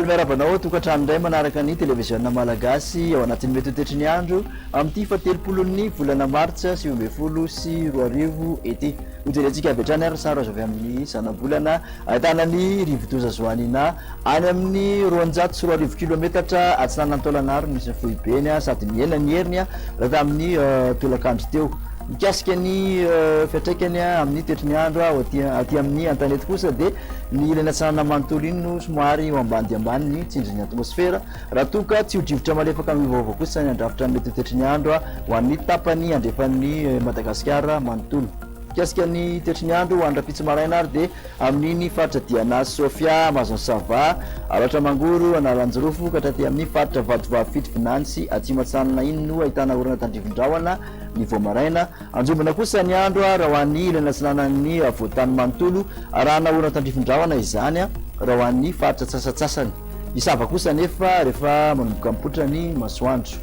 miarabanao tokantrano indray manaraka ny televiziona malagasy ao anatin'ny mety tetry ny andro amin'ity fatelopolon'ny volana martsa 2024 ety hoterentsika avy hatrany ary saro azo avy amin'ny sanabolana ahitana ny rivotoza zoanina any amin'ny 200 kilometatra atsinanantolanaro misy fohibeny sady miena ny heriny raha tamin'ny tolakandro teo mikasika ny fiatraikany amin'ny tetry ny andro aty amin'ny antanety kosa dia ny ilana tsanana manontolo iny no somary ambany ambany ny tsindrin'ny atmosfera raha toka tsy hodrivotra malefaka mivaovao kosa ny andrafitra mety tetry ny andro ho an'ny tapany andrefan'ny Madagasikara manontolo mikasika ny tetry ny andro andrapitsy maraina ary dia amin'iny faritra Diana Sofia Amazon Sava Alatra Mangoro Analanjirofo ka hatraty amin'ny faritra Vadovavy Fito Finantsy Atsimatsanana iny no ahitana orana tandrivindraona ny vao maraina anjombona kosa ny andro raha ho an'ny ilana tsinanan'ny voatany manontolo arahana orana tandrivindraona izany raha ho an'ny faritra tsasatsasany isava kosa nefa rehefa manomboka mipotra ny masoandro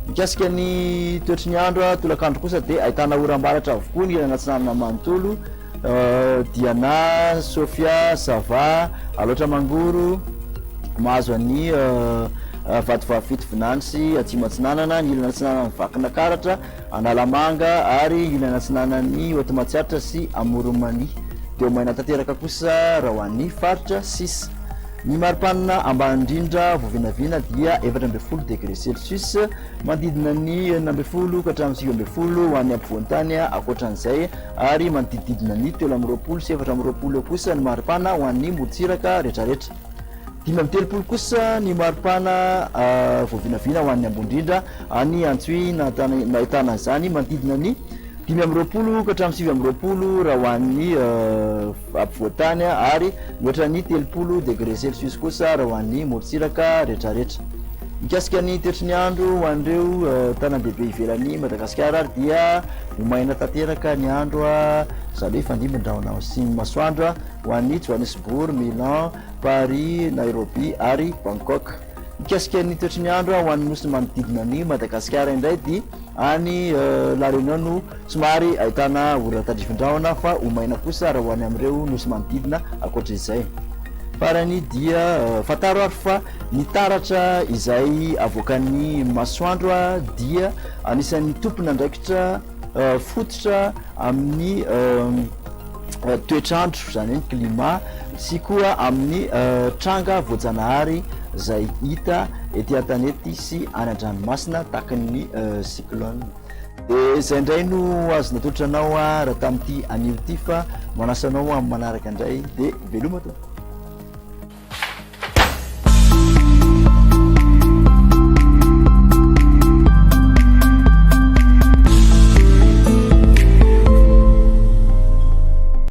mikasika ny toetry ny andro tolakandro kosa dia ahitana oram-baratra avokoa ny ilana tsinanana manontolo Diana Sofia Sava Alatra Mangoro mahazo an'ny Vadovavy Fito Finantsy Atsimatsinanana ny ilana tsinanana Vakina Karatra Analamanga ary ilana tsinanan'ny Hotomatsiaritra sy Amoromani dia maina tanteraka kosa raha ho an'ny faritra 6 ny maripanina ambany indrindra voavinavina dia 4.0 degré Celsius manodidina ny 9.0 ka hatramin'ny 9.0 ho an'ny ampovoan-tany akoatran'izay ary manodididina ny 7.20 sy 4.20 kosa ny maripana ho an'ny morontsiraka rehetrarehetra 5.30 kosa ny maripana voavinavina ho an'ny ambondrindra any Antsoy nahitana izany manodidina ny 5.20 ka hatramin'ny 7.20 raha ho an'ny ampovoan-tany ary mihoatra ny 30 degré Celsius kosa raha ho an'ny morontsiraka rehetrarehetra mikasika ny tetry ny andro ho an'ireo tanan-dehibe ivelan'ny Madagasikara ary dia homaina tanteraka ny andro izany hoe fandimban-drahona sy masoandro ho an'ny Johannesburg, Milan, Paris, Nairobi ary Bangkok mikasika ny tetry ny andro ho an'ny nosy manodidina ny Madagasikara indray dia any La Réunion no somary ahitana orana tandrivindraona fa homaina kosa raha ho any amin'ireo nosy manodidina akoatr'izay farany dia fataro ary fa ny taratra izay avoakan'ny masoandro dia anisan'ny tompona ndraikitra fototra amin'ny toetrandro izany hoe ny climat sy koa amin'ny tranga voajanahary izay hita ety an-tanety sy any an-dranomasina tahaka ny cyclone dia izay indray no azo natolotra anao raha tamin'ity anio ity fa manasanao amin'ny manaraka indray dia veloma tompoko